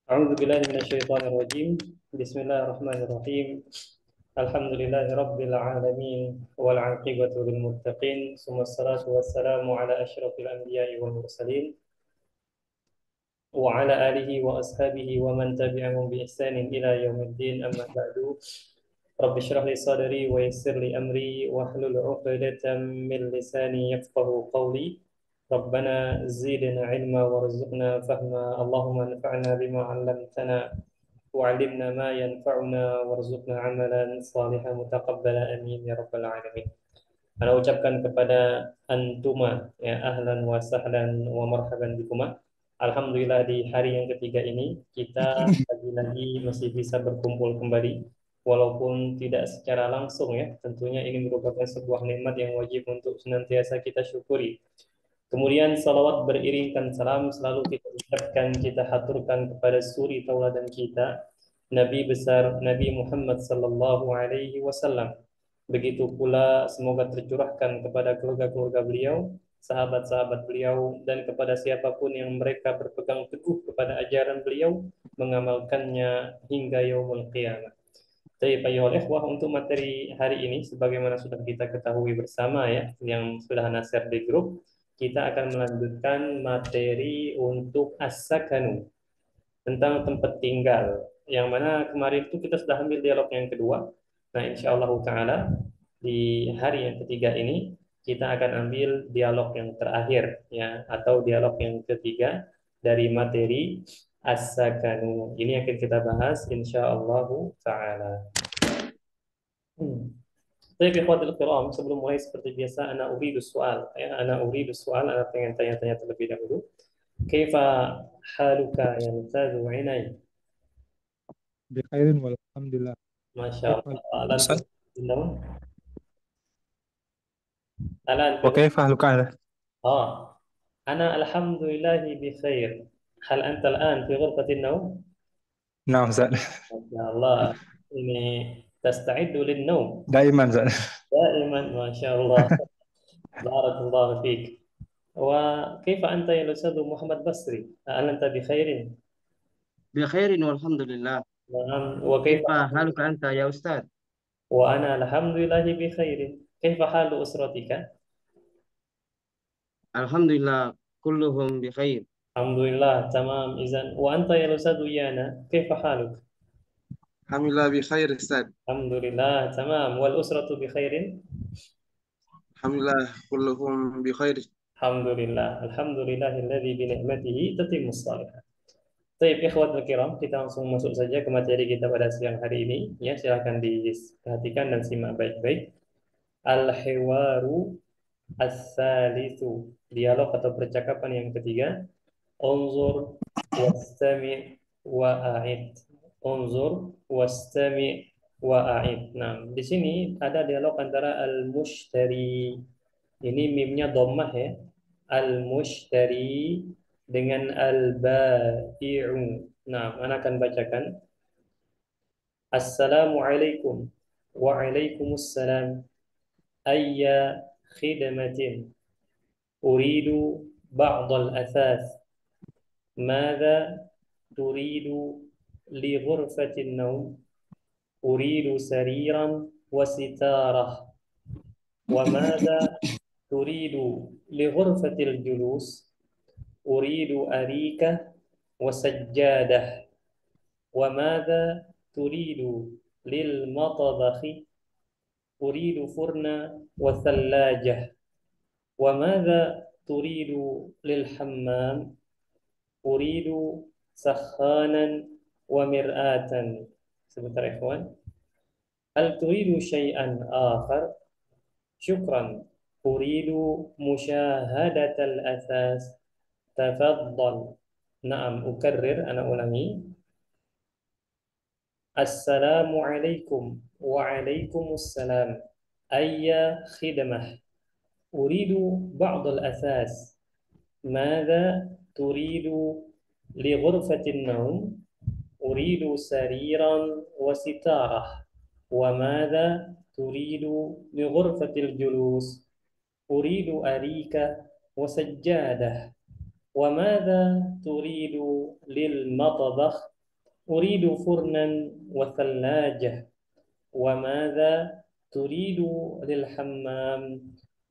أعوذ بالله من الشيطان الرجيم. بسم الله الرحمن الرحيم. الحمد لله رب العالمين والعاقبة للمتقين ثم الصلاة والسلام على أشرف الأنبياء والمرسلين وعلى آله وأصحابه ومن تبعهم بإحسان إلى يوم الدين. أما بعد، رب اشرح لي صدري ويسر لي أمري واحلل عقدة من لساني يفقه قولي. ربنا زدنا علما وارزقنا فهما، اللهم انفعنا بما علمتنا وعلمنا ما ينفعنا وارزقنا عملا صالحا متقبلا amin ya rabbal alamin. Ana ucapkan kepada antuma ya ahlan wa sahlan wa marhaban bikuma. Alhamdulillah di hari yang ketiga ini kita lagi-lagi masih bisa berkumpul kembali walaupun tidak secara langsung ya. Tentunya ini merupakan sebuah nikmat yang wajib untuk senantiasa kita syukuri. Kemudian salawat beriringkan salam selalu kita ucapkan, kita haturkan kepada suri tauladan kita, Nabi besar Nabi Muhammad sallallahu alaihi wasallam. Begitu pula semoga tercurahkan kepada keluarga-keluarga beliau, sahabat-sahabat beliau, dan kepada siapapun yang mereka berpegang teguh kepada ajaran beliau, mengamalkannya hingga yaumul qiyamah. Jadi ayolah ikhwah, untuk materi hari ini sebagaimana sudah kita ketahui bersama ya, yang sudah Ana share di grup, kita akan melanjutkan materi untuk as-sakanu, tentang tempat tinggal. Yang mana kemarin itu kita sudah ambil dialog yang kedua. Nah, insya Allah Ta'ala di hari yang ketiga ini kita akan ambil dialog yang terakhir ya, atau dialog yang ketiga dari materi as-sakanu. Ini akan kita bahas insya Allah Ta'ala. Baik, ikhwatul kiram, sebelum mulai seperti biasa, ana pengen tanya-tanya terlebih dahulu. Kaifa haluka ya Ustadz Uinay? بخير والحمد لله. Masya كيف Allah. حالك Alan أستاذ؟ Alan fi وكيف حالك أنت؟ آه أنا الحمد لله بخير. هل أنت الآن في غرفة النوم؟ نعم زال. ما شاء الله. ini تستعد للنوم دائما زال. دائما ما شاء الله. بارك الله فيك. وكيف أنت يا أستاذ محمد بصري؟ هل أنت بخير؟ بخير والحمد لله. نعم. وكيف كيف حالك أنت يا أستاذ؟ وأنا الحمد لله بخير. كيف حال أسرتك؟ الحمد لله كلهم بخير. الحمد لله تمام. إذن وأنت يا أستاذ يانا كيف حالك؟ الحمد لله بخير أستاذ. الحمد لله تمام. والأسرة بخير؟ الحمد لله كلهم بخير. الحمد لله. الحمد لله الذي بنعمته تتم الصالحات. Baik, ikhwatul kiram, kita langsung masuk saja ke materi kita pada siang hari ini. Ya, silakan diperhatikan dan simak baik-baik. Al-hiwaru as-salisu, dialog atau percakapan yang ketiga. Unzur wastami' wa'id. Unzur wastami' wa'id. Nah, di sini ada dialog antara al-mushtari. Ini mimnya dhammah ya. Al-mushtari dengan al-bai'u. Nah, ana akan bacakan. Assalamualaikum. Waalaikumsalam. Ayya khidmatin. Uridu ba'd al-athas. ماذا تريد لغرفة النوم؟ أريد سريرا وستارة. وماذا تريد لغرفة الجلوس؟ أريد أريكة وسجادة. وماذا تريد للمطبخ؟ أريد فرن وثلاجة. وماذا تريد للحمام؟ أريد سخانا ومرآة. Sebentar ikhwan. هل تريد شيئا آخر؟ شكرا. أريد مشاهدة الأثاث. تفضل. نعم، أكرر، أنا أولاني. السلام عليكم. وعليكم السلام. أي خدمة؟ أريد بعض الأثاث. ماذا تريد لغرفة النوم؟ أريد سريرا وستارة. وماذا تريد لغرفة الجلوس؟ أريد أريكة وسجادة. وماذا تريد للمطبخ؟ Uridu furnan wa thallajah. Wa madza turidu lil hammam?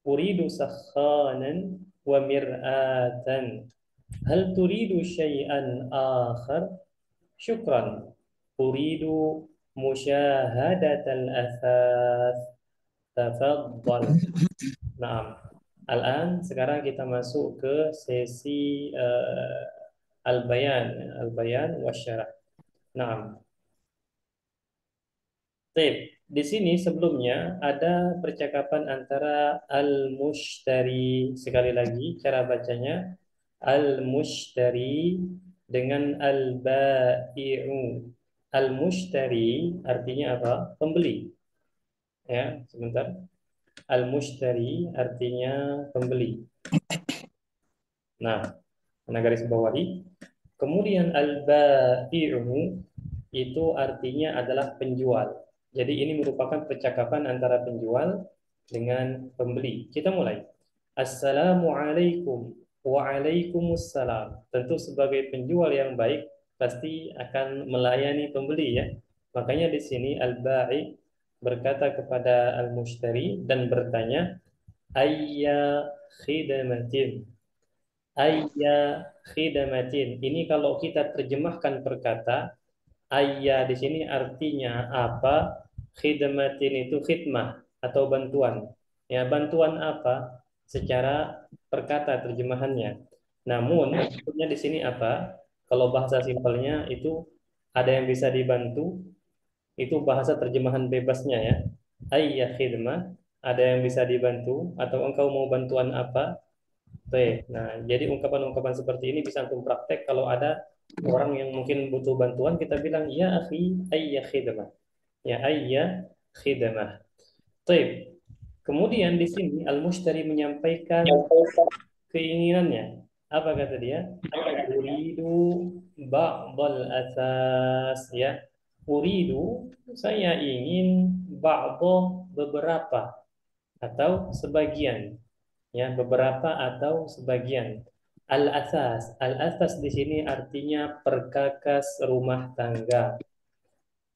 Uridu sakhanan wa mir'atan. Hal turidu syai'an akhar? Syukran. Uridu musyahadatal athas. Tafaddal. Naam. Sekarang kita masuk ke sesi al-bayan wasyarah. Naam. Baik, di sini sebelumnya ada percakapan antara al-mushtari, sekali lagi cara bacanya al-mushtari dengan al-bai'u. Al-mushtari artinya apa? Pembeli. Ya, sebentar. Al-mushtari artinya pembeli. Nah, Anda garis bawahi. Kemudian al-bai'u itu artinya adalah penjual. Jadi ini merupakan percakapan antara penjual dengan pembeli. Kita mulai. Assalamualaikum. Waalaikumsalam. Tentu sebagai penjual yang baik pasti akan melayani pembeli ya. Makanya di sini al-bai' berkata kepada al-mushtari dan bertanya, ayya khidmatin. Ayya khidmatin. Ini kalau kita terjemahkan perkata, ayya di sini artinya apa? Khidmatin itu khidmah atau bantuan. Ya, bantuan apa? Secara perkata terjemahannya. Namun maksudnya di sini apa? Kalau bahasa simpelnya itu ada yang bisa dibantu, itu bahasa terjemahan bebasnya ya. Ayya khidmah, ada yang bisa dibantu atau engkau mau bantuan apa? Baik. Nah, jadi ungkapan-ungkapan seperti ini bisa antum praktek kalau ada orang yang mungkin butuh bantuan, kita bilang ya akhi ayya khidmah. Ya ayya khidmah. Baik. Kemudian di sini al-mushtari menyampaikan keinginannya. Apa kata dia? Uridu ba'dal asas ya. Uridu, saya ingin ba'dha, beberapa atau sebagian ya, beberapa atau sebagian. Al-asas di sini artinya perkakas rumah tangga.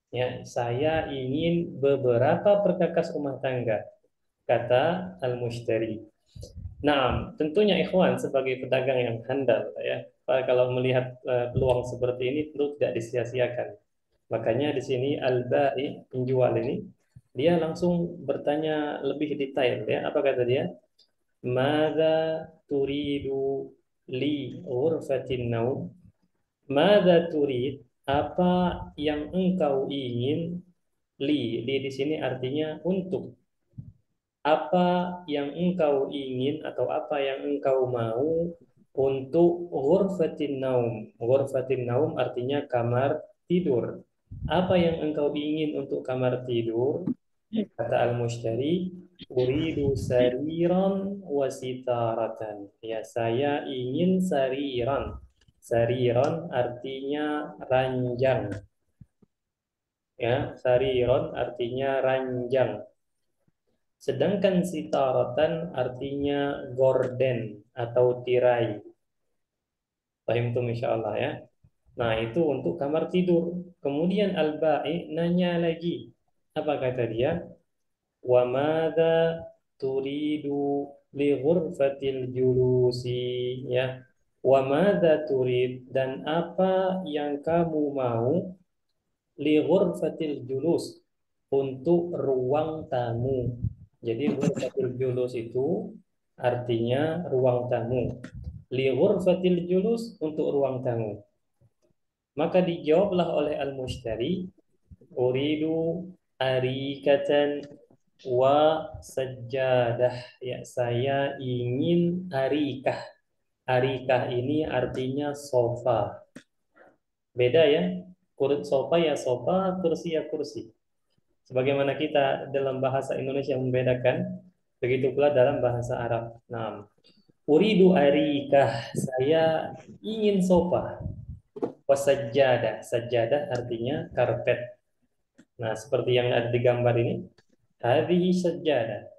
Ya, saya ingin beberapa perkakas rumah tangga, kata al-mushtari. Nah, tentunya ikhwan sebagai pedagang yang handal ya, kalau melihat peluang seperti ini perlu tidak disia-siakan. Makanya di sini al-bai, penjual ini, dia langsung bertanya lebih detail ya. Apa kata dia? Mada turidu li ghurfatin naum? Mada turid? Apa yang engkau ingin? Li di sini artinya untuk. Apa yang engkau ingin atau apa yang engkau mau untuk ghurfatin naum? Ghurfatin naum artinya kamar tidur. Apa yang engkau ingin untuk kamar tidur? Kata al-mushtari, uridu sariran wasitaratan. Ya, saya ingin sariran. Sariran artinya ranjang. Ya, sariran artinya ranjang. Sedangkan sitaratan artinya gorden atau tirai. Paham tuh insyaallah ya. Nah, itu untuk kamar tidur. Kemudian al-bai nanya lagi. Apa kata dia? Wa madza turidu li ghurfatil julusi ya. Wa madza turid, dan apa yang kamu mau li ghurfatil julus, untuk ruang tamu. Jadi ghurfatil julus itu artinya ruang tamu. Li ghurfatil julus, untuk ruang tamu. Maka dijawablah oleh al-mushtari, uridu arikatan wa sajjadah. Ya, saya ingin arikah. Arikah ini artinya sofa. Beda ya. Sofa ya sofa, kursi ya kursi. Sebagaimana kita dalam bahasa Indonesia membedakan, begitu pula dalam bahasa Arab. Nah, uridu arikah, saya ingin sofa. Wasajjadah, sajjadah artinya karpet. Nah, seperti yang ada di gambar ini, hadhihi sajjadah,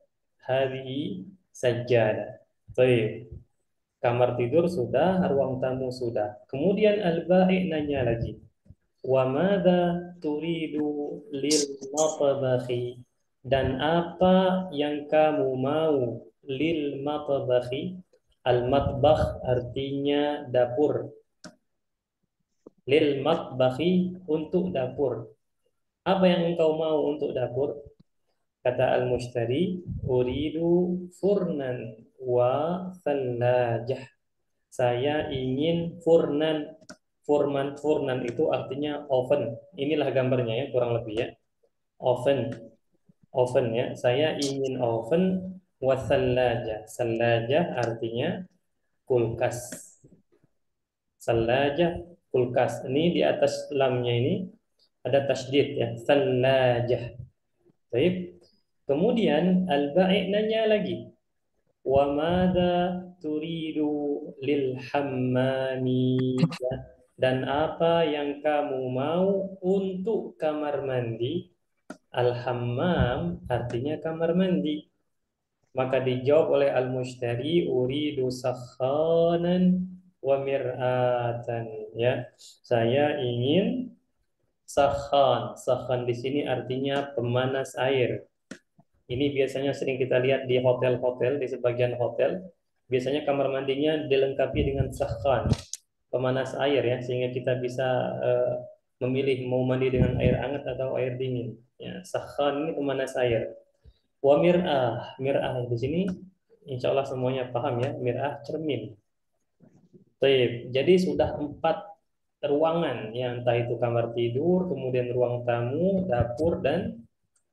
hadhihi sajjadah. Baik, kamar tidur sudah, ruang tamu sudah. Kemudian al-bai nanya lagi, Wa madza turidu lil matbakhi, dan apa yang kamu mau lil matbakhi. Al matbakh artinya dapur. Lil matbakhi, untuk dapur. Apa yang engkau mau untuk dapur? Kata al-mushtari, uridu furnan wa thallajah. Saya ingin furnan. Furnan itu artinya oven. Inilah gambarnya ya, kurang lebih ya. Oven. Oven ya. Saya ingin oven wa thallajah. Thallajah artinya kulkas. Thallajah, kulkas. Ini di atas lamnya ini ada tasydid ya. Thallajah. Baik. Kemudian al-ba'i nanya lagi, wa madza turidu lil hammami, dan apa yang kamu mau untuk kamar mandi? Al-hammam artinya kamar mandi. Maka dijawab oleh al-mushtari, uridu sakhanan wa mir'atan, ya. Saya ingin sakhan. Sakhan di sini artinya pemanas air. Ini biasanya sering kita lihat di hotel-hotel, di sebagian hotel. Biasanya kamar mandinya dilengkapi dengan sakhan, pemanas air ya, sehingga kita bisa memilih mau mandi dengan air hangat atau air dingin. Ya, sakhan ini pemanas air. Wa mir'ah, mir'ah di sini insya Allah semuanya paham ya, mir'ah cermin. Baik, jadi sudah 4 ruangan, ya, entah itu kamar tidur, kemudian ruang tamu, dapur, dan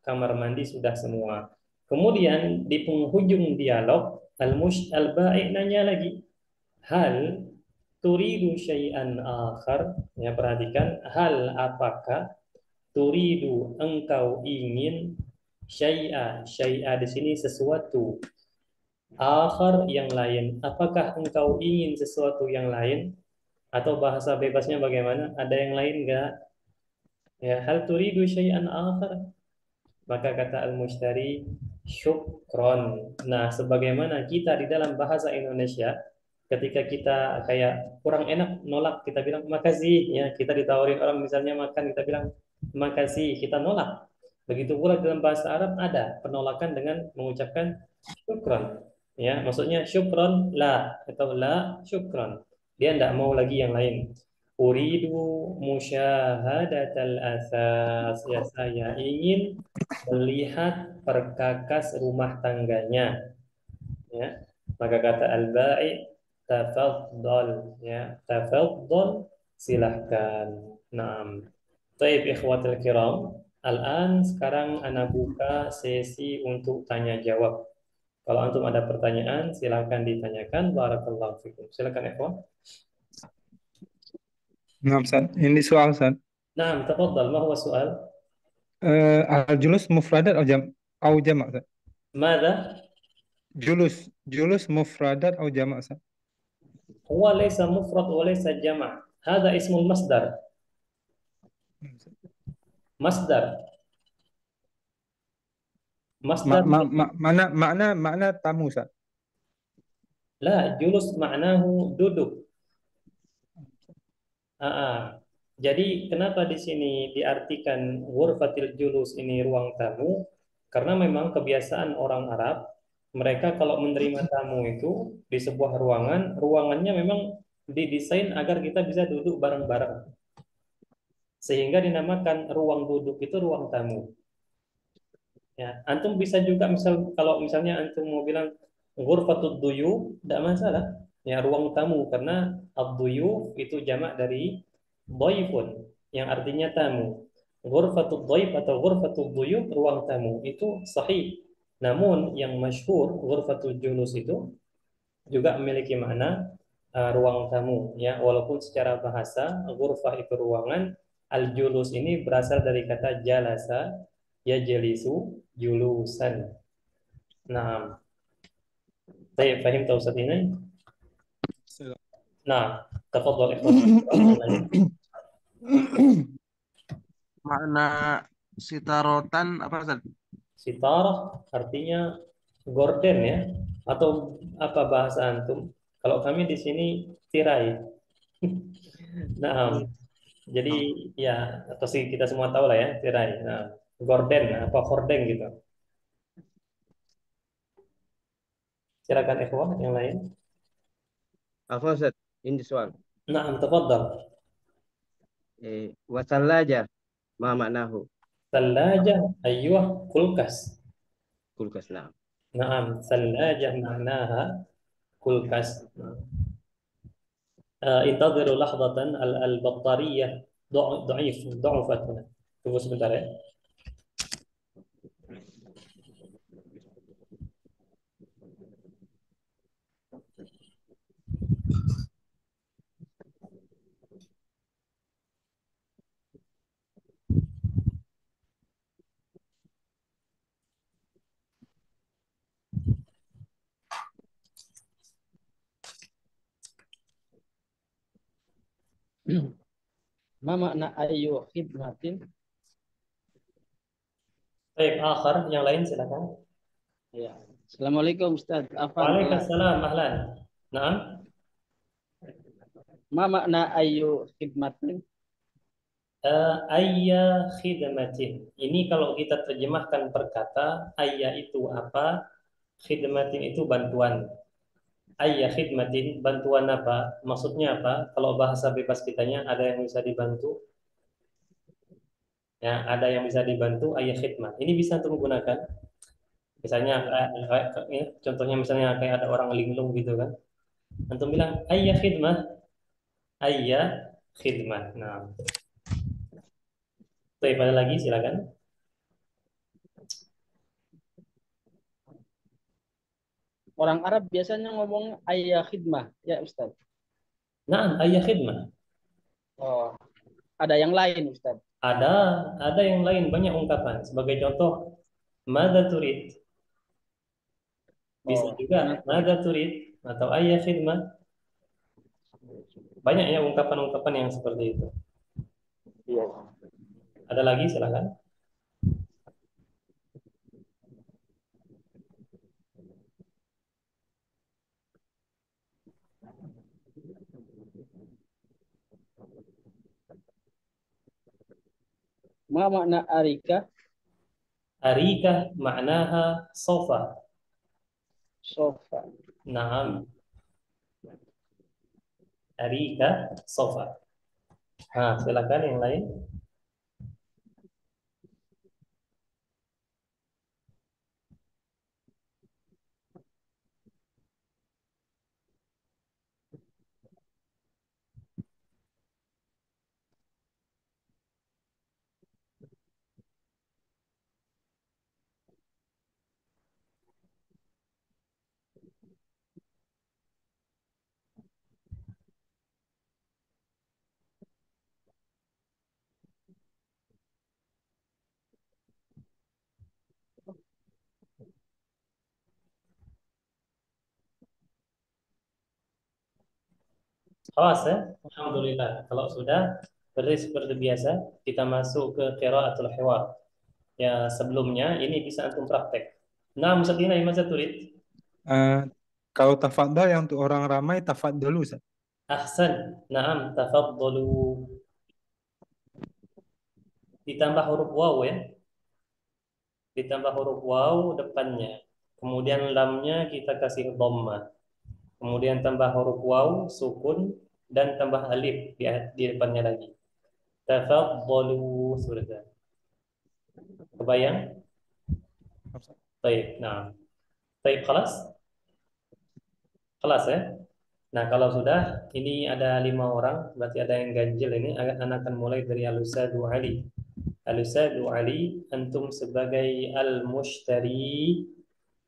kamar mandi sudah semua. Kemudian di penghujung dialog al-ba'i nanya lagi, hal turidu syai'an akhar, ya, perhatikan, hal apakah, turidu engkau ingin, syai'a di sini sesuatu, akhar yang lain, apakah engkau ingin sesuatu yang lain, atau bahasa bebasnya bagaimana, ada yang lain enggak, ya, hal turidu syai'an akhar. Maka kata al-mushtari, syukron. Nah, sebagaimana kita di dalam bahasa Indonesia, ketika kita kayak kurang enak nolak, kita bilang makasih, ya. Kita ditawarin orang misalnya makan, kita bilang makasih, kita nolak. Begitu pula dalam bahasa Arab ada penolakan dengan mengucapkan syukron. Ya, maksudnya syukron la atau la syukron. Dia tidak mau lagi yang lain. Uridu musyahadatal asas, ya, saya ingin melihat perkakas rumah tangganya, ya. Maka kata al-ba'i, tafadhal, ya, tafadhal, silahkan. Naam. Baik, ikhwatul kiram, sekarang ana buka sesi untuk tanya jawab. Kalau antum ada pertanyaan silahkan ditanyakan. Barakallahu fikum. Silakan ikhwan. Nah, Ustaz. Ini soal, Ustaz. Naam, tafadhal, ma huwa soal? Al-julus mufradat au jama', Ustaz? Mada? Julus mufradat au jama', Ustaz? Huwa laysa mufrad wa laysa jama'. Hada ismul masdar. Masdar. Masdar. Makna tamu, Ustaz. La, julus maknahu duduk. Jadi kenapa di sini diartikan ghurfatil julus ini ruang tamu? Karena memang kebiasaan orang Arab, mereka kalau menerima tamu itu di sebuah ruangan, ruangannya memang didesain agar kita bisa duduk bareng-bareng. Sehingga dinamakan ruang duduk itu ruang tamu. Ya, antum bisa juga kalau misalnya antum mau bilang ghurfatud duyuf, tidak masalah. Ya, ruang tamu, karena ad-duyuf itu jamak dari dhaifun yang artinya tamu. Ghurfatud dhaif atau ghurfatud duyuf, ruang tamu, itu sahih. Namun yang masyhur ghurfatul julus itu juga memiliki makna ruang tamu, ya, walaupun secara bahasa ghurfah itu ruangan, al-julus ini berasal dari kata jalasa, yajlisu julusan. Nah, saya paham tahu Ustaz ini. Nah, tafadhal ikhwan. Makna sitarotan apa, Ustaz? Sitarah artinya gorden, ya, atau apa bahasa antum? Kalau kami di sini tirai. Nah, Jadi ya atau sih kita semua tahu lah ya tirai. Nah, gorden apa hordeng gitu. Silakan ikhwah yang lain. Afwan Ustaz, ini soal. Na'am, tafadhal. Wasallaja, ma maknahu? Thalajah, ayuh, kulkas. Kulkas, nah. Na'am, thalajah maknaha kulkas. انتظروا لحظة البطارية ضعفت هنا. Tunggu sebentar ya. Ma makna ayu khidmatin? Baik, akhir yang lain silakan. Ya. Assalamualaikum Ustaz. Afan. Waalaikumsalam, ahlan. Naam. Ma makna ayu khidmatin? Ayya khidmatin. Ini kalau kita terjemahkan per kata, ayya itu apa? Khidmatin itu bantuan. Ayya khidmatin, bantuan apa? Maksudnya apa? Kalau bahasa bebas kitanya ada yang bisa dibantu, ya, ada yang bisa dibantu ayah khidmat. Ini bisa untuk menggunakan, misalnya ya, contohnya misalnya kayak ada orang linglung gitu kan, antum bilang ayah khidmat, ayah khidmat. Nah, baik, ada lagi silakan. Orang Arab biasanya ngomong ayah khidmah, ya Ustaz. Nah, ayah khidmat. Oh, ada yang lain Ustaz. Ada, ada yang lain banyak ungkapan. Sebagai contoh, mada turid. Bisa Oh, juga nanti. mada turid atau ayah khidmat. Banyak ya ungkapan-ungkapan yang seperti itu. Iya. Ada lagi silakan. Ma makna arika? Arika maknaha sofa. Sofa. Naam. Arika sofa. Nah, silakan yang lain. Awas ya. Alhamdulillah. Kalau sudah berarti seperti biasa kita masuk ke qiraatul hiwar. Ya, sebelumnya ini bisa antum praktek. Nah, Musaddina Imam Turid. Eh, kalau tafadhal yang untuk orang ramai tafadhalu Ustaz. Ahsan. Naam, tafaddalu. Ditambah huruf waw ya. Ditambah huruf waw depannya. Kemudian lamnya kita kasih dhamma. Kemudian tambah huruf waw, sukun, dan tambah alif di depannya lagi. Tafaddalu. Sudah. Kebayang? Baik. Nah, baik, kelas? Kelas ya? Nah, kalau sudah, ini ada 5 orang, berarti ada yang ganjil ini. Anak akan mulai dari Al-Ustadz Ali. Al-Ustadz Ali, antum sebagai al-mushtari,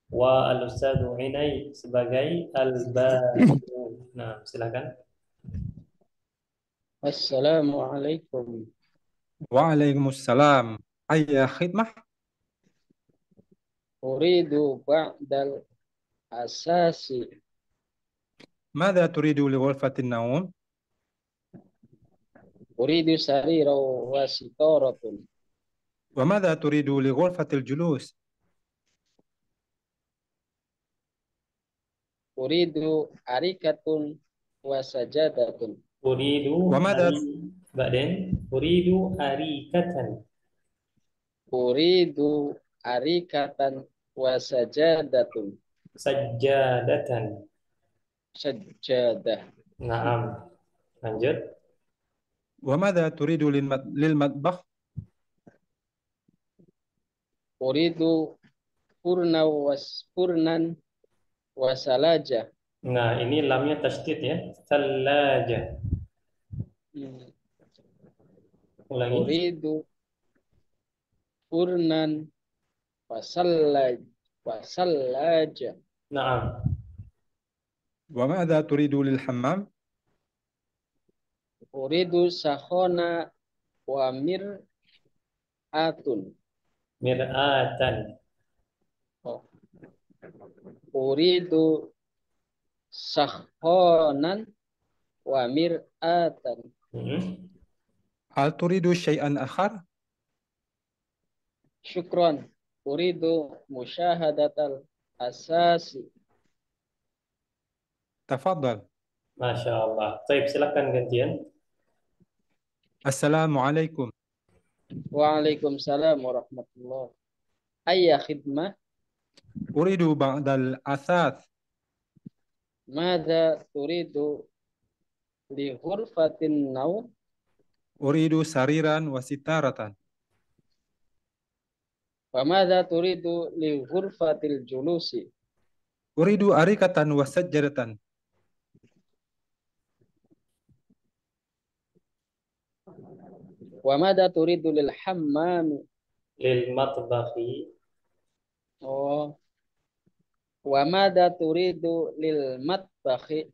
wa Al-Ustadz Inai sebagai al-ba'i'u. Nah, silakan. Assalamualaikum. Waalaikumsalam. Ayya khidmah. Uridu ba'dal asasi. ماذا تريد لغرفة النوم؟ Uridu sarira wa sitaratun. وماذا تريد لغرفة الجلوس؟ Uridu arikatun wa sajadatun. Uridu وماذا بعدين أريد أريكة. Uridu arikatan wa sajadatun. سجادة. Sajadah. نعم. lanjut. وماذا تريد للمطبخ؟ Uridu furnan wasalaja. Nah, ini lamnya tasydid ya. Sallaja. Hmm. Ulangi. Uridu furnan wasalaja. Naam. وماذا تريد للحمام؟ Uridu sahona wa mir'atun. Mir'atan. Oh. Uridu sahonan wa mir'atan. Hmm. هل تريد شيئا آخر؟ Syukron. Uridu musyahadatal asasi. تفضل. Masya Allah. Baik, silakan gantian. السلام عليكم. Waalaikumsalam warahmatullah. Ayya khidmah. أريد بعض الأثاث. Mada turidu li ghurfatin naum. أريد سريرا وستارة. Wa mada turidu li ghurfatil julusi. أريد أريكة وسجادة. Wa mada turidu lil hammami. Lil matbakhi. Oh. Wa mada turidu lil matbakhi.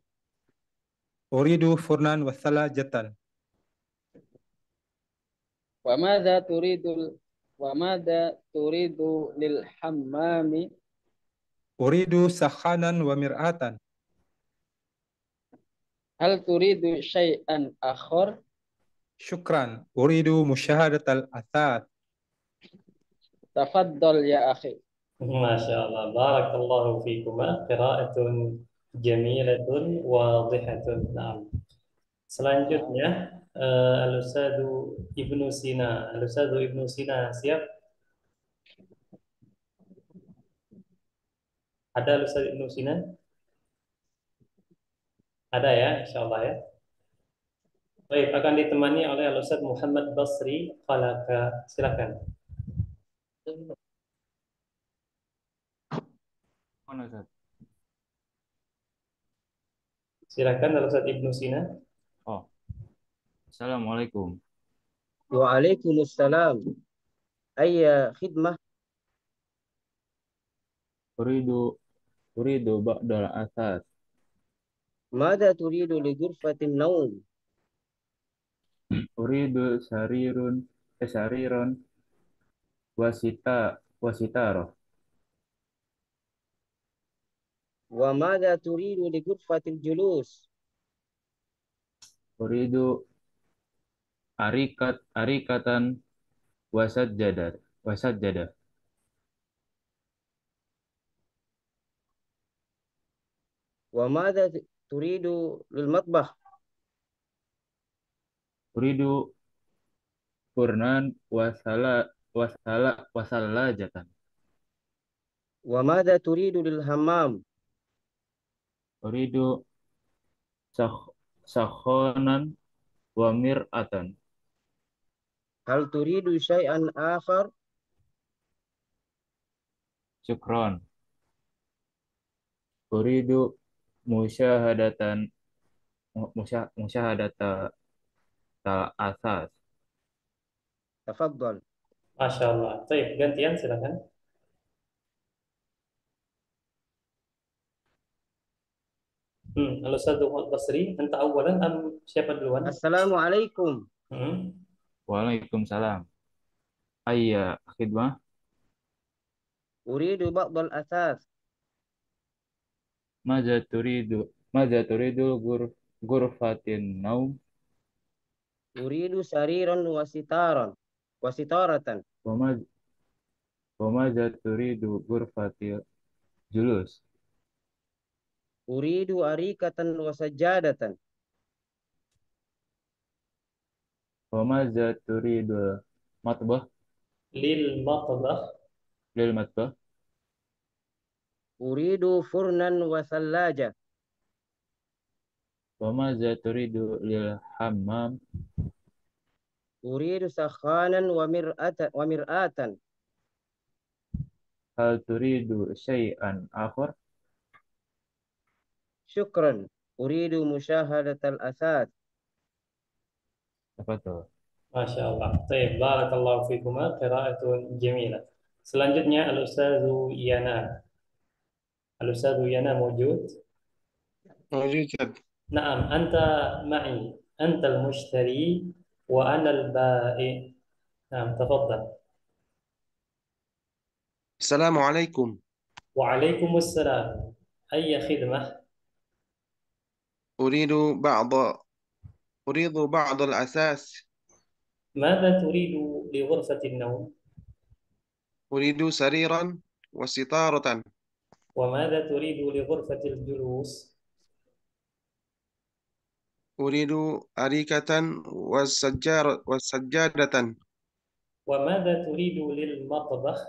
أريد فرنا وثلاجة. Wa mada turidu lil hammami. أريد سخانا ومرآة. Hal turidu syai'an akhar. شكرا. أريد مشاهدة الأثاث. Tafaddal ya akhi. Masya Allah. Barakallahu fikuma. Qira'atun jamilatun wadihatun. Naam. Selanjutnya Al-Ustadzu Ibnu Sina. Al-Ustadzu Ibnu Sina siap? Ada Al-Ustadzu Ibnu Sina? Ada ya, insyaallah ya. Baik, akan ditemani oleh Al-Ustadz Muhammad Basri Qalaka. Silakan. Mana, Ustaz? Silakan Al-Ustadz Ibnu Sina. Oh, Assalamualaikum. Waalaikumsalam. Ayya khidmah. Uridu uridu ba'dal asas. Mada turidu li ghurfatin naum. Uridu sariron wasitaro. Wa mada turidu li ghurfatil julus. Uridu arikatan wasajjadah. Wa mada turidu lil matbah. Uridu furnan wasallajatan. Wa mada turidu lil hammam. Uridu sakhonan wa mir'atan. Hal turidu syai'an akhar. Syukron. Uridu musyahadatan musyahadata tal asas. Tafaddal. Masya Allah. Baik, gantian silakan. Al-Ustadz Muhammad Basri, anta awalan am siapa duluan? Assalamualaikum. Hmm. Waalaikumsalam. Ayya khidmah. Uridu ba'dal asas. Maza turidu gurfatin naum. Uridu sariran wasitaratan. Wa maza turidu gurfatil julus. Uridu arikatan wasajadatan. وماذا تريد المطبخ للمطبخ للمطبخ أريد فرنا وثلاجة. وماذا تريد للحمام أريد سخانا ومرآة. هل تريد شيئا آخر شكرا. أريد مشاهدة الأثاث. تفضل Masya Allah. Baik, barakallahu fikuma, qiraatun jamilah. Selanjutnya Al-Ustazu Yana. Al-Ustazu Yana mawjud? موجود. Naam, anta ma'i. Anta al-mushtari wa ana al-ba'i. Naam, tafaddal. السلام عليكم. Waalaikumsalam. Ayya khidmah? أريد بعض أريد بعض الأثاث. ماذا تريد لغرفة النوم؟ أريد سريرا وستارة. وماذا تريد لغرفة الجلوس؟ أريد أريكة وسجادة. وماذا تريد للمطبخ؟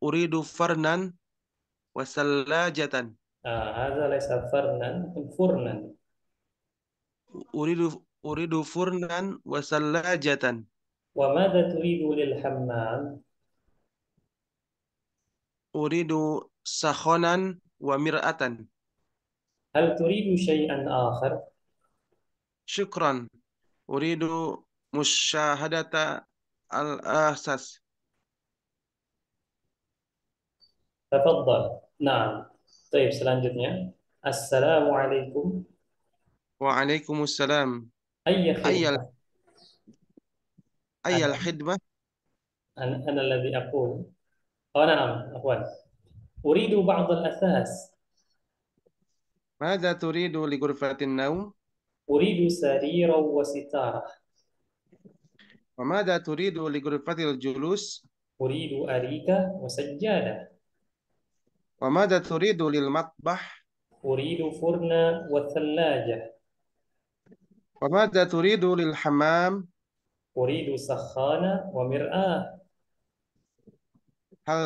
أريد فرنا وثلاجة. هذا ليس فرنا، فرنا. أريد فرنا وثلاجة. وماذا تريد للحمام؟ أريد سخنا ومرآة. هل تريد شيئا آخر؟ شكرا. أريد مشاهدة الأثاث. تفضل. نعم. طيب selanjutnya. Assalamualaikum. وعليكم السلام. أي أي خدمة؟ الخدمة؟ أنا الذي أقول. نعم، عفوا. أريد بعض الأثاث. ماذا تريد لغرفة النوم؟ أريد سريرا وستارة. وماذا تريد لغرفة الجلوس؟ أريد أريكة وسجادة. وماذا تريد للمطبخ؟ أريد فرن وثلاجة. وماذا تريد للحمام؟ أريد سخانة ومرآة. هل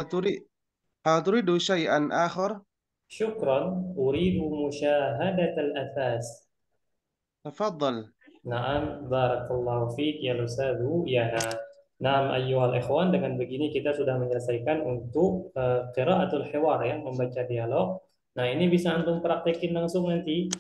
تريد شيئا آخر؟ شكرا. أريد مشاهدة الأثاث. تفضل. Naam, barakallahu fiik ya Ustazu. Ya, naam ayyuhal ikhwan, dengan begini kita sudah menyelesaikan untuk qiraatul hiwar ya, membaca dialog. Nah, ini bisa antum praktekin langsung nanti.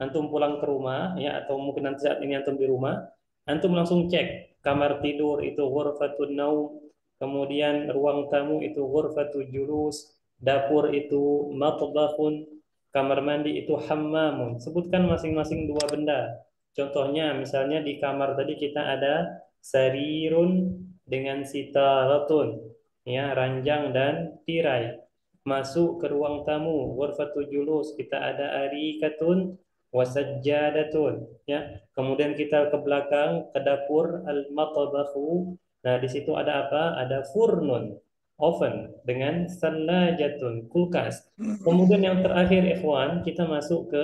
Antum pulang ke rumah ya, atau mungkin nanti saat ini antum di rumah, antum langsung cek kamar tidur itu ghurfatun naum, kemudian ruang tamu itu ghurfatul julus, dapur itu matbahun, kamar mandi itu hammamun. Sebutkan masing-masing dua benda. Contohnya, misalnya di kamar tadi kita ada sarirun dengan sitaratun, ya, ranjang dan tirai. Masuk ke ruang tamu, ghurfatul julus, kita ada arikatun wasajjadatun, ya. Kemudian kita ke belakang ke dapur al-matbakhu. Nah, di situ ada apa? Ada furnun, oven dengan salajatun, kulkas. Kemudian yang terakhir ikhwan, kita masuk ke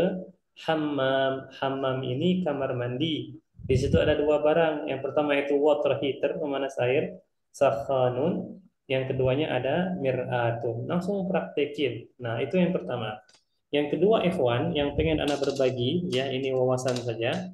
hammam. Hammam ini kamar mandi. Di situ ada dua barang. Yang pertama itu water heater, pemanas air, sakhanun. Yang keduanya ada mir'atun. Langsung praktekin. Nah, itu yang pertama. Yang kedua ikhwan, yang pengen Anda berbagi, ya ini wawasan saja.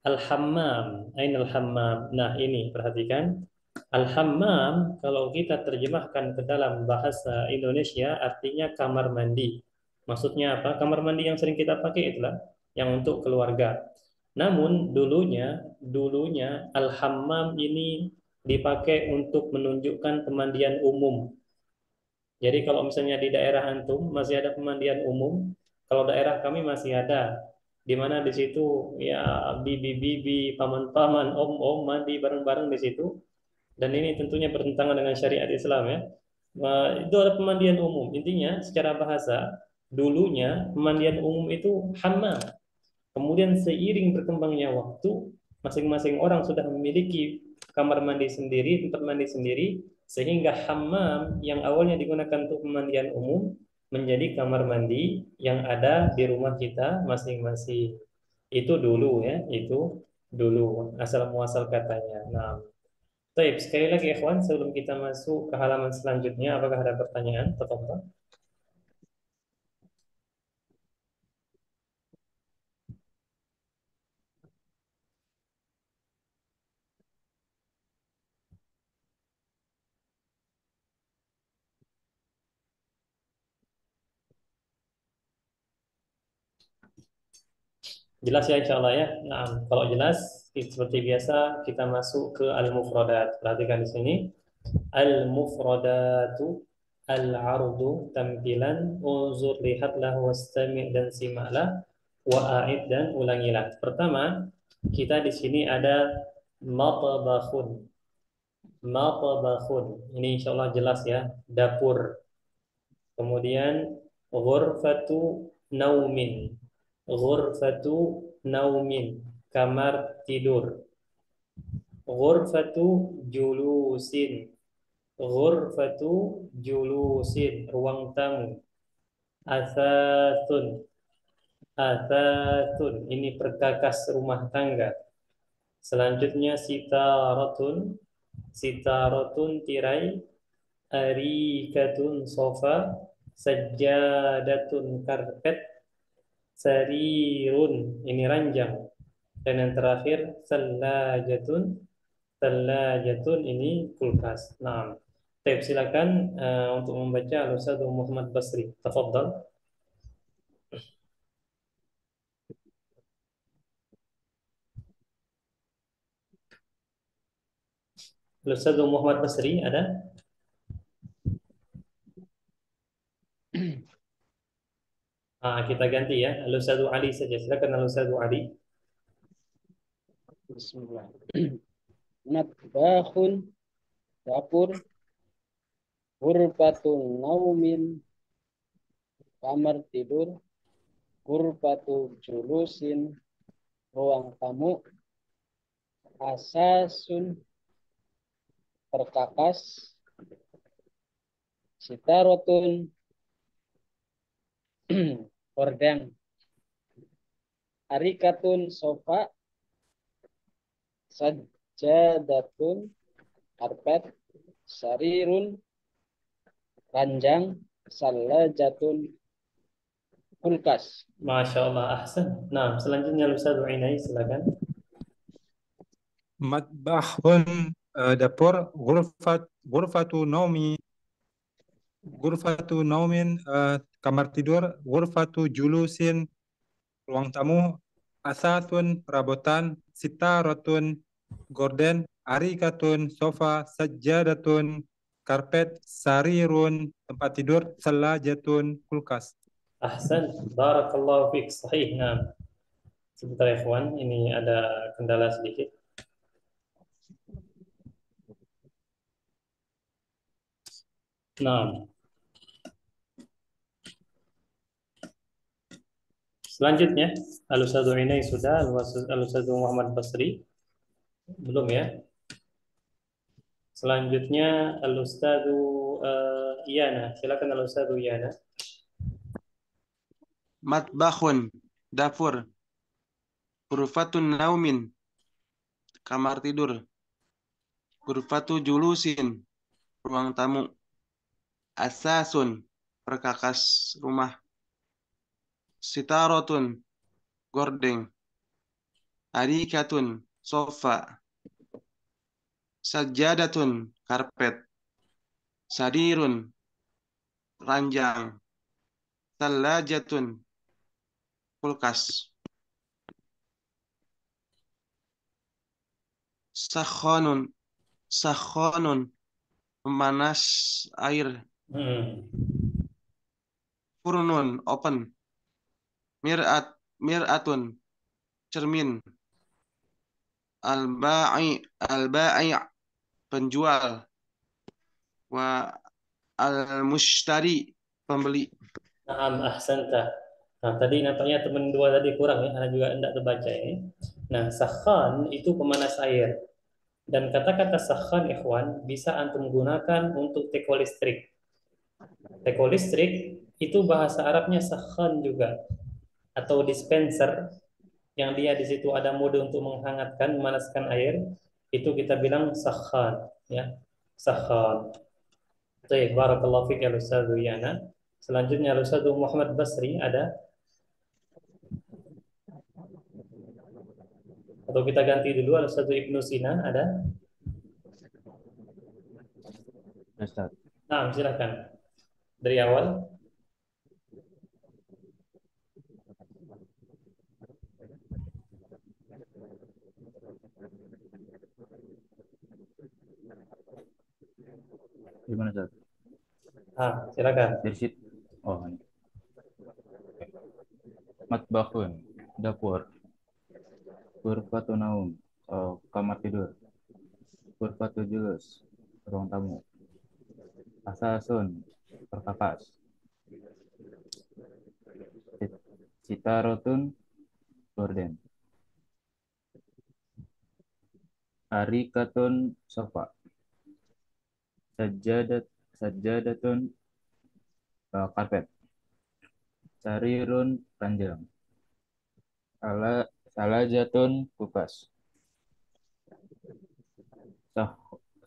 Al-hammam, ainal hammam. Nah, ini perhatikan. Al-hammam kalau kita terjemahkan ke dalam bahasa Indonesia artinya kamar mandi. Maksudnya apa? Kamar mandi yang sering kita pakai itulah yang untuk keluarga. Namun dulunya al-hammam ini dipakai untuk menunjukkan pemandian umum. Jadi kalau misalnya di daerah antum masih ada pemandian umum, kalau daerah kami masih ada, di mana di situ ya bibi-bibi, paman-paman, om-om mandi bareng-bareng di situ. Dan ini tentunya bertentangan dengan syariat Islam ya. Itu ada pemandian umum. Intinya secara bahasa dulunya pemandian umum itu hammam. Kemudian seiring berkembangnya waktu, masing-masing orang sudah memiliki kamar mandi sendiri, tempat mandi sendiri, sehingga hammam yang awalnya digunakan untuk pemandian umum menjadi kamar mandi yang ada di rumah kita masing-masing. Itu dulu ya, itu dulu asal muasal katanya. Nah, baik, sekali lagi ikhwan sebelum kita masuk ke halaman selanjutnya, apakah ada pertanyaan? Tafadhal. Jelas ya insya Allah ya. Nah, kalau jelas seperti biasa kita masuk ke al-mufradat. Perhatikan di sini. Al-mufradatu al-ardu tampilan unzur lihatlah wastami' dan simaklah wa'id dan ulangilah. Pertama, kita di sini ada matbakhun. Matbakhun. Ini insya Allah jelas ya, dapur. Kemudian ghurfatu naumin. Ghurfatu naumin, kamar tidur. Ghurfatu julusin. Ghurfatu julusin, ruang tamu. Athathun. Athathun, ini perkakas rumah tangga. Selanjutnya sitaratun. Sitaratun, tirai. Arikatun, sofa. Sajjadatun, karpet. Sarirun, ini ranjang. Dan yang terakhir salajatun. Salajatun, ini kulkas. Nah, Baik, silakan untuk membaca Al-Ustaz Muhammad Basri. Tafadhal. Al-Ustaz Muhammad Basri ada? Kita ganti ya. Al-Ustaz Ali saja. Silakan Al-Ustaz Ali. Bismillah. Matbakhun, dapur. Ghurfatun naumin, kamar tidur. Ghurfatu julusin, ruang tamu. Asasun, perkakas. Sitarotun, hordeng. Arikatun, sofa. Sajjadatun, karpet. Sarirun, ranjang. Salajatun, kulkas. Masya Allah, ahsan. Nah, selanjutnya Al-Ustaz Inai, silakan. Matbahun, dapur. Ghurfatu naumin, kamar tidur. Ghurfatu julusin, ruang tamu. Asathun, perabotan. Sitaratun, gorden. Arikatun, sofa. Sajjadatun, karpet. Sarirun, tempat tidur. Salajatun, kulkas. Ahsan. Barakallahu fiik. Sahih. Nah, sebentar ya, ikhwan. Ini ada kendala sedikit. Nah, selanjutnya Al-Ustaz Inai sudah, Al-Ustaz Muhammad Basri belum ya. Selanjutnya Al-Ustaz Iyana. Silakan Al-Ustaz Iyana. Matbakhun, dapur. Ghurfatun naumin, kamar tidur. Ghurfatu julusin, ruang tamu. Asasun, perkakas rumah. Sitaratun, gordeng. Arikatun, sofa. Sajadatun, karpet. Sarirun, ranjang. Salajatun, kulkas. Sakhonun, sakhonun, pemanas air. Furnun, open. Mir'atun, cermin. Al-ba'i', penjual. Wa al-mushtari, pembeli. Naam, ahsanta. Nah, tadi nampaknya teman dua tadi kurang ya, karena juga tidak terbaca ini. Nah, sakhan itu pemanas air. Dan kata-kata sakhan, ikhwan, bisa antum gunakan untuk teko listrik. Teko listrik itu bahasa Arabnya sakhan juga. Atau dispenser. yang dia di situ ada mode untuk menghangatkan, memanaskan air, itu kita bilang sakhan, ya. Sakhan. Baik, barakallahu fiik ya Ustaz Yana. Selanjutnya Ustaz Muhammad Basri ada, atau kita ganti dulu Ustaz Ibnu Sina ada? Ustaz. Nah, silakan. Dari awal. Gimana Ustaz? Silakan. Dari situ. Oh, ini. Matbahun, dapur. Ghurfatun naum, kamar tidur. Ghurfatul julus, ruang tamu. Asasun, perkakas. Citarotun, gorden. Arikatun, sofa. Sajadatun, karpet. Sarirun, ranjang. Salajatun, kulkas.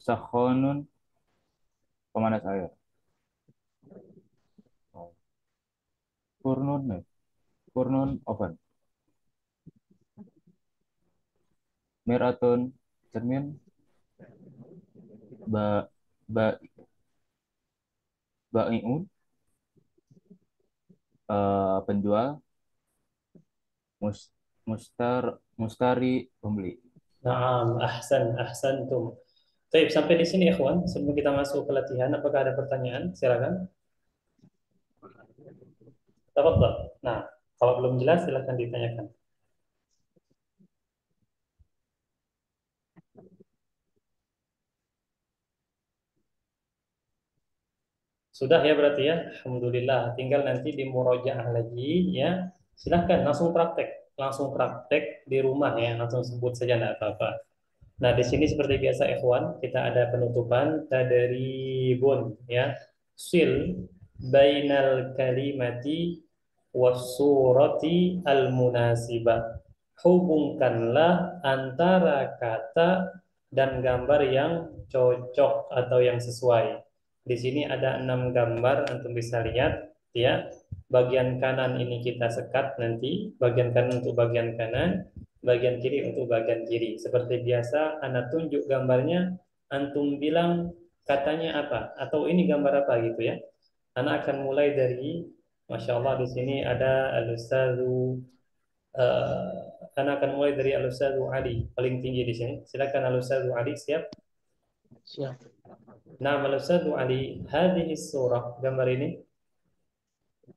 Sakhonun, pemanas air. Furnun, oven. Miratun, cermin. Ba, ba, Baiun, penjual. Mustari, pembeli. Naam, ahsantum. Baik, sampai di sini ikhwan. Sebelum kita masuk ke latihan, apakah ada pertanyaan? Silakan. Tafadhal. Nah, kalau belum jelas silakan ditanyakan. Sudah ya berarti ya. Alhamdulillah. Tinggal nanti di murojaah lagi ya. Silahkan langsung praktek di rumah ya. Langsung sebut saja enggak apa-apa. Nah, di sini seperti biasa ikhwan, kita ada penutupan tadribun ya. Sil bainal kalimati wasurati al-munasibah. Hubungkanlah antara kata dan gambar yang cocok atau yang sesuai. Di sini ada 6 gambar, antum bisa lihat ya. Bagian kanan ini kita sekat nanti, bagian kanan untuk bagian kanan, bagian kiri untuk bagian kiri. Seperti biasa, Anda tunjuk gambarnya, antum bilang katanya apa atau ini gambar apa gitu ya. Anda akan mulai dari, Masya Allah di sini ada Al-Ustazu, Anda akan mulai dari Al-Ustazu Ali paling tinggi di sini. Silakan Al-Ustazu Ali, siap? Siap. Nah, Al-Ustazu Ali, hadhihi surah, gambar ini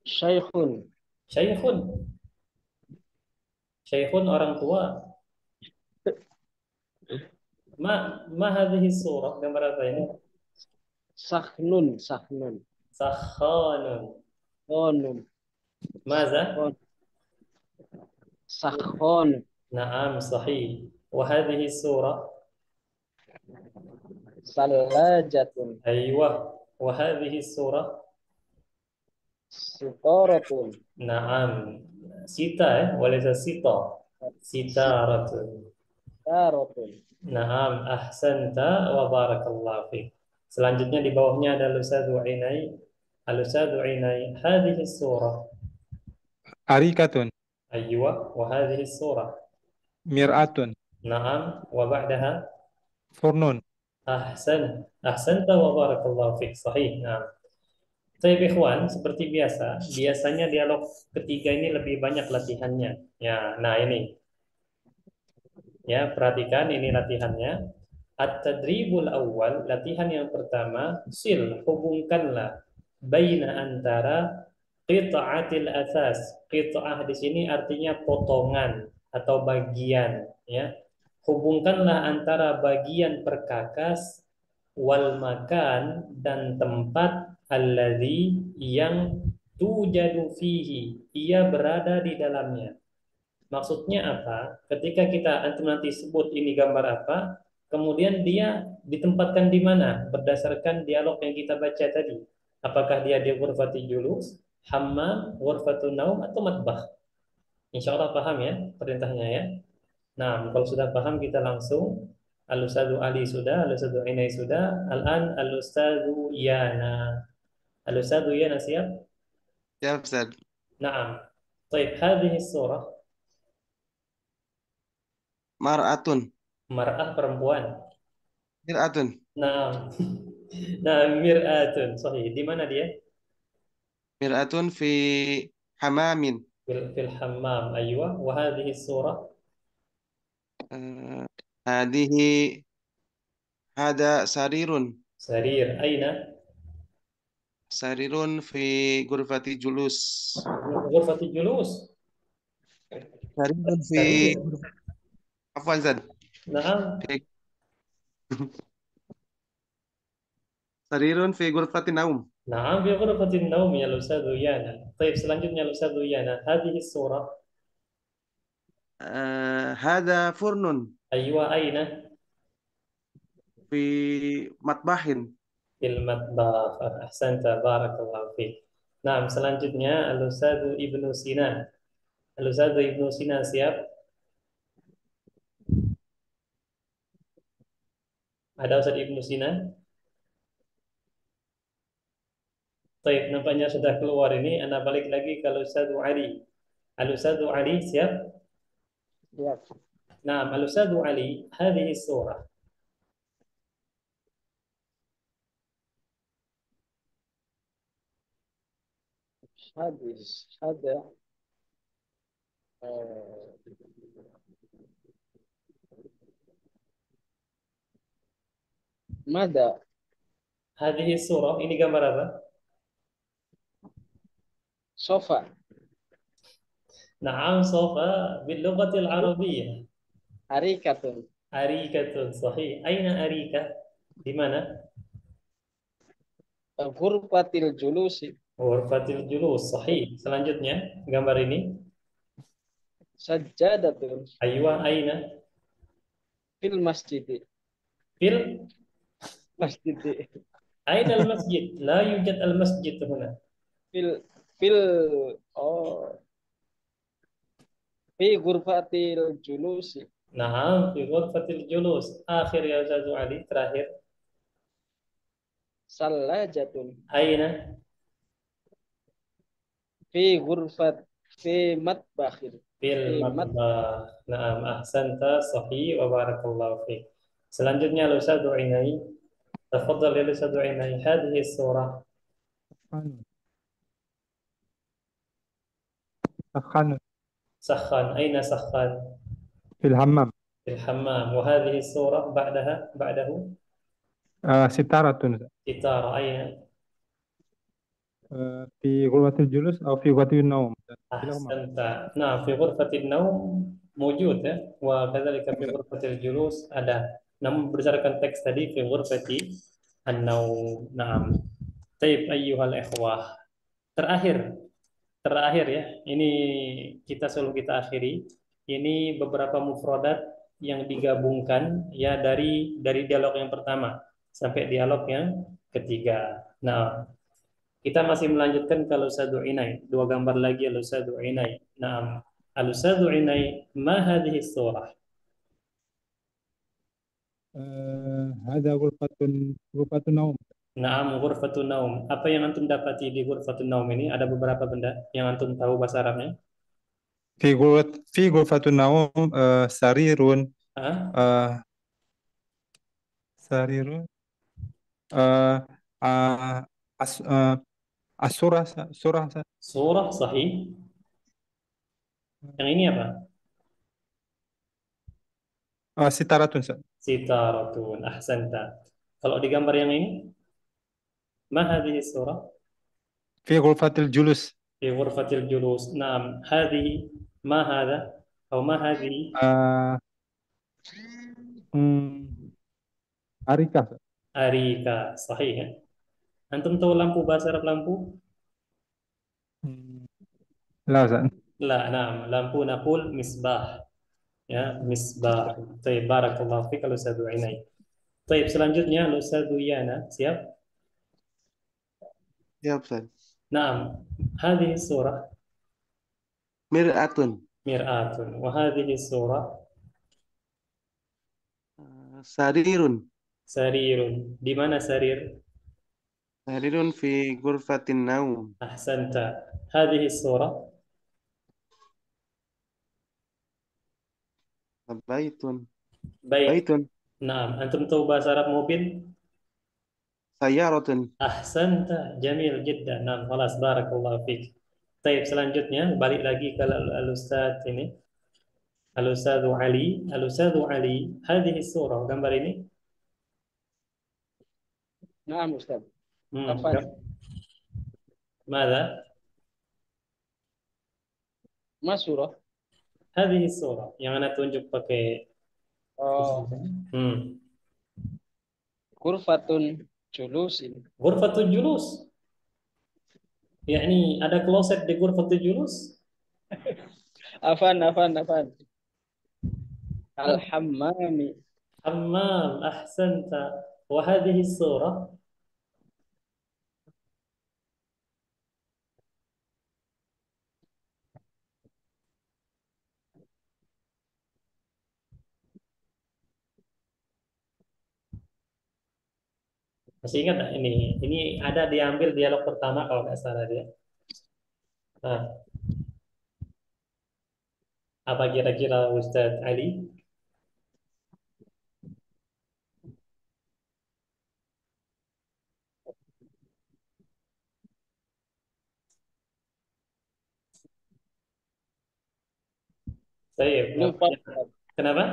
Syaikhun. Syaikhun orang tua. Ma hadhihi surah, gambar apa ini? Sakhnun. Sakhanun. Khonun. Maza? Sakhon. Naam, sahih. Wa hadhihi surah. Salajatun. Aywa. Wa hadhihi surah. Sitoratun. Naam. Sita walaysa sita. Sitaratun. Tarotun. Naam, ahsanta wa barakallahu fiik. Selanjutnya di bawahnya ada Al-Ustadz Ainai. Al-Ustadz Ainai, hadhihi surah. Arikatun, Aywa, wa hadhihi surah. mir'atun, Naam, wa ba'daha. furnun. Ahsanta wa barakallahu fiik. Sahih. Naam. Baik ikhwan, seperti biasanya dialog ketiga ini lebih banyak latihannya. Ya, nah ini. Ya, perhatikan ini latihannya. At-tadribul awal, latihan yang pertama, hubungkanlah baina antara qita'atil asas. Qita'ah di sini artinya potongan atau bagian, ya. Hubungkanlah antara bagian perkakas wal makan dan tempat alladzi yang tujadu fihi, ia berada di dalamnya. Maksudnya apa? Ketika kita antum nanti sebut ini gambar apa, kemudian dia ditempatkan di mana berdasarkan dialog yang kita baca tadi. Apakah dia di ghurfati julus, hammam, ghurfatun naum atau matbah? Insya Allah paham ya perintahnya ya. Nah, kalau sudah paham kita langsung. Al-Ustadzu Ali sudah, Al-Ustadzu Inai sudah, Al-an Al-Ustadzu Yana. Al-Ustadzu Yana siap? Ya, Ustaz. Naam. Baik, hadhihi surah Mar'atun. mar'ah perempuan. Mir'atun. Naam. Nah, mir'atun. Sahih. Di mana dia? Mir'atun fi hamamin. Fil hammam. Aywa. Wa hadhihi surah Eh, Hadihi hada sarirun. sarir. Aina? Sarirun fi gurfati julus. Ghurfatil julus. Sarirun fi Sarir. Afwan, Ustaz. Naam. Fi- Sarirun fi gurfati naum. Naam, fi ghurfatin naum ya Ustadzu Yana. Baik, selanjutnya Ustadzu Yana. Hadhihi surah. Hada furnun Aywa, aina? fi matbahin. Fil matbakh. Ahsanta, barakallahu fiik. Nah, selanjutnya Al-Ustadzu Ibnu Sina. Al-Ustadzu Ibnu Sina siap? Ada Ustadz Ibnu Sina? Baik, nampaknya sudah keluar ini. Anda balik lagi ke Al-Ustadzu Ali. Al-Ustadzu Ali siap? Ya. Nah, Al-Ustadzu Ali, hadhihi surah. Hadis ada eh, mada Hadhihi surah, ini gambar apa? sofa Naam, sofa bil lughatil arabiyyah. arikatun Arikatun, sahih. Aina arika? Di mana? ghurfatil julusi Ghurfatil julus, sahih. Selanjutnya, gambar ini. sajjadatun Aywa, aina? fil masjidi Fil masjidi aina al-masjid? La yujad al-masjid huna. fil fil oh fi ghurfatil julusi Naam, fi ghurfatil julus. Akhir ya Ustadz Ali, terakhir. salajatun Aina? fi ghurfat fi matbakhil Fil fi mat matbah. Naam, ahsanta, sahih, wa barakallahu fiik. Selanjutnya Ustadz Inai. Tafadhal ya Ustadz Inai. Hadhihi surah. Sakhan سخن أين سخن fil hammam. في الحمام وهذه السورة بعده Sitaratun. ستارة أين Fi ghurfatil julus atau fi ghurfatil naum. أحسنت نعم في غرفة النوم موجود ya. وكذلك في غرفة الجلوس ada namun berdasarkan teks tadi في غرفة النوم نعم طيب أيها الإخوة terakhir ya ini kita sebelum kita akhiri ini beberapa mufradat yang digabungkan ya dari dialog yang pertama sampai dialog yang ketiga. Nah, kita masih melanjutkan kalau Ustadz Inai, dua gambar lagi Ustadz Inai. Nah, Ustadz Inai, ma hadhihi surah? Hada ghurfatun naum. Naam, ghurfatun naum. Apa yang antum dapati di ghurfatun naum ini? Ada beberapa benda yang antum tahu bahasa Arabnya? Fi ghurfatun naum sarirun Ah, uh, sarirun uh, uh, as, uh, asurah surah surah sahih. Yang ini apa? sitaratun. Sitaratun. Ahsanta. Kalau di gambar yang ini, ma hadhihi surah? Fi ghurfatil julus في غرفة الجلوس نعم هذه ما هذا أو ما هذه uh, arikah. أريكة صحيح أنتم tahu lampu bahasa Arab lampu La Ustaz. لا نعم lampu نقول مصباح ya misbah طيب بارك الله فيك الأستاذ Inai طيب selanjutnya الأستاذ Yana siap Ya, Ustaz. نعم هذه السورة Mir'atun mir'atun. Wa hadhihi surah Sarirun. sarirun. Di mana sarir? Sarirun fi ghurfatin naum. Ahsanta. Hadhihi surah Baitun. bait. Baitun. Naam, antum tahu bahasa Arab mobil? Sayyaratun. Ahsanta, jamil jiddan. Naam, khalas, barakallahu fiik. Taib, selanjutnya balik lagi ke al-Ustaz ini. Al-Ustaz Ali. Al-Ustaz Ali, hadhihi surah, gambar ini. Naam Ustaz. Hmm. Apa? Mada? Mas surah. Hadhihi surah yang ana tunjuk pakai Oh, hmm. Ghurfatun julusin. Ghurfatul julus. Yani ada kloset di ghurfatul julus. Afan. Al-hammami. Hammam, ahsanta. Wa hadhihi surah masih ingat nggak ini? Ini ada diambil dialog pertama kalau nggak salah dia. Nah, apa kira-kira Ustadz Ali? Saya Lupa. kenapa?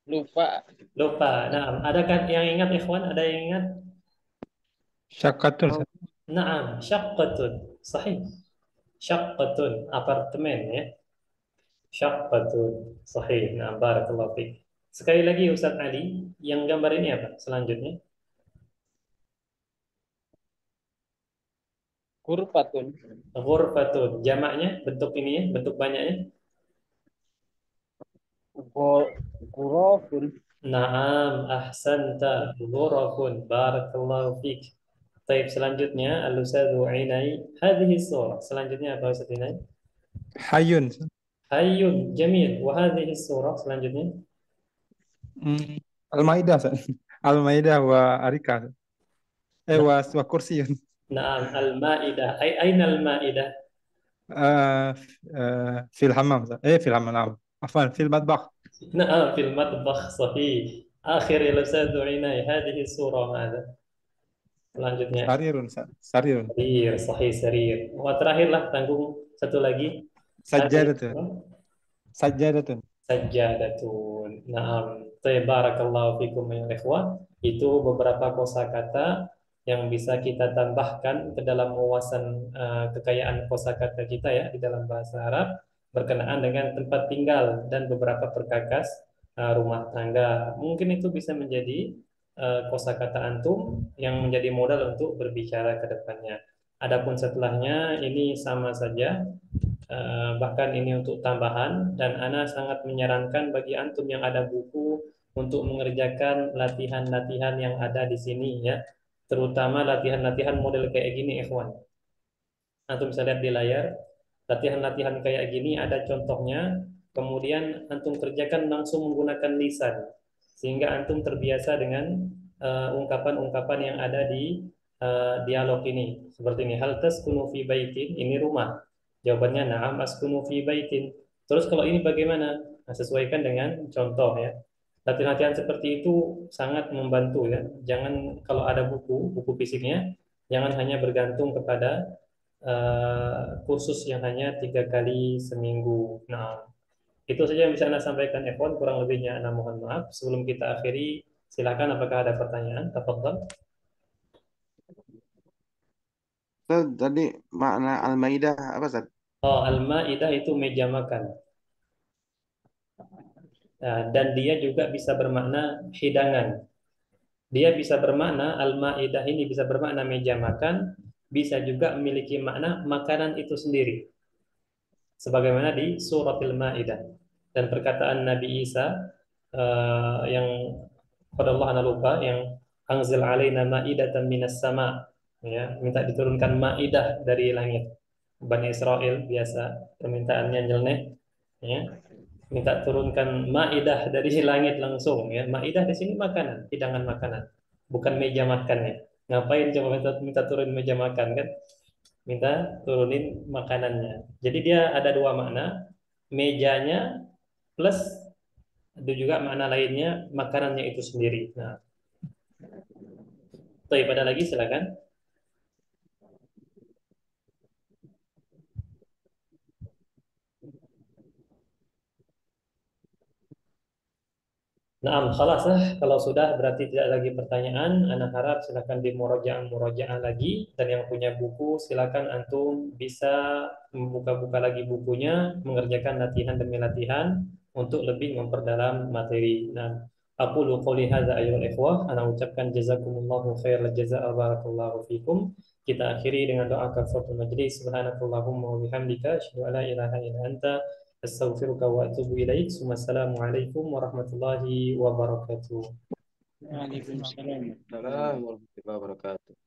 Lupa. Lupa. Nah, ada kan yang ingat ikhwan? Ada yang ingat? Syakatun. Naam, syaqqatun. Sahih. Syaqqatun, apartemen ya. Syaqqatun. Sahih. Nah, barakallahu fiik. Sekali lagi Ustadz Ali, yang gambar ini apa selanjutnya? Ghurfatun. Ghurfatun. Jamaknya, bentuk ini ya, bentuk banyaknya. Ghurafun. Naam, ahsanta. Ghurafun. Barakallahu fiik. Taib, selanjutnya Al-Ustadz Ainai. Hadhihi surah. Selanjutnya apa Ustadz Ainai? Hayun. Hayyun, jamil. Wa hadhihi surah. Selanjutnya. Al-Maidah. Al-Maidah wa Arika. Wa kursiyun. Naam, Al-Maidah. Aina Al-Maidah? Fil hammam. Fil hammam. Naam. Afwan, fil matbakh. Naam, fil matbakh. Sahih. Akhir ya Ustadz Ainai. Hadhihi surah mada? Selanjutnya. Sarirun. Sarirun. Sarir, sahih sarir. Wah, terakhirlah tanggung satu lagi. Sajjadatun. Sajjadatun. Sajjadatun. Naam. Barakallahu fikum ya ikhwah. Itu beberapa kosakata yang bisa kita tambahkan ke dalam wawasan kekayaan kosakata kita ya di dalam bahasa Arab berkenaan dengan tempat tinggal dan beberapa perkakas rumah tangga. Mungkin itu bisa menjadi kosakata antum yang menjadi modal untuk berbicara ke depannya. Adapun setelahnya ini sama saja. Bahkan ini untuk tambahan dan Ana sangat menyarankan bagi antum yang ada buku untuk mengerjakan latihan-latihan yang ada di sini ya, terutama latihan-latihan model kayak gini ikhwan. Antum bisa lihat di layar, latihan-latihan kayak gini ada contohnya, kemudian antum kerjakan langsung menggunakan lisan sehingga antum terbiasa dengan ungkapan-ungkapan yang ada di dialog ini. Seperti ini, hal taskunu fi baitin, ini rumah. Jawabannya na'am askunu fi baitin. Terus kalau ini bagaimana? Nah, sesuaikan dengan contoh ya. Latihan-latihan seperti itu sangat membantu ya. Jangan kalau ada buku fisiknya, jangan hanya bergantung kepada kursus yang hanya 3 kali seminggu. Nah, itu saja yang bisa Anda sampaikan, Evan. Kurang lebihnya Anda mohon maaf. Sebelum kita akhiri, silakan apakah ada pertanyaan? Tafadhal. Tadi makna Al-Maidah apa, Ustaz? Oh, Al-Maidah itu meja makan. Nah, dan dia juga bisa bermakna hidangan. Dia bisa bermakna, Al-Maidah ini bisa bermakna meja makan, bisa juga memiliki makna makanan itu sendiri. Sebagaimana di surat Al-Maidah. Dan perkataan Nabi Isa yang pada Allah ana lupa, yang anzil alaina ma'idatan minas sama, ya, minta diturunkan maidah dari langit. Bani Israel biasa permintaannya nyeleneh, Ya, minta turunkan maidah dari langit langsung ya. Maidah di sini makanan, hidangan makanan, bukan meja makan ya. Ngapain coba minta turun meja makan kan? Minta turunin makanannya. Jadi dia ada dua makna, mejanya plus itu juga makna lainnya makanannya itu sendiri. Nah, pada lagi silakan. Nah, khalas lah. Kalau sudah berarti tidak lagi pertanyaan. Anak harap silakan murojaah lagi. Dan yang punya buku silakan antum bisa membuka-buka lagi bukunya, mengerjakan latihan demi latihan untuk lebih memperdalam materi. Nah, aku qouli hadza ayyuhal ikhwah. Ana ucapkan jazakumullahu khairal jazaa barakallahu fikum. Kita akhiri dengan doa kafaratul majlis. Subhanakallahumma wa bihamdika asyhadu an la ilaha illa anta astaghfiruka wa atubu ilaik. Wassalamualaikum warahmatullahi wabarakatuh. Waalaikumsalam. Assalamualaikum warahmatullahi wabarakatuh.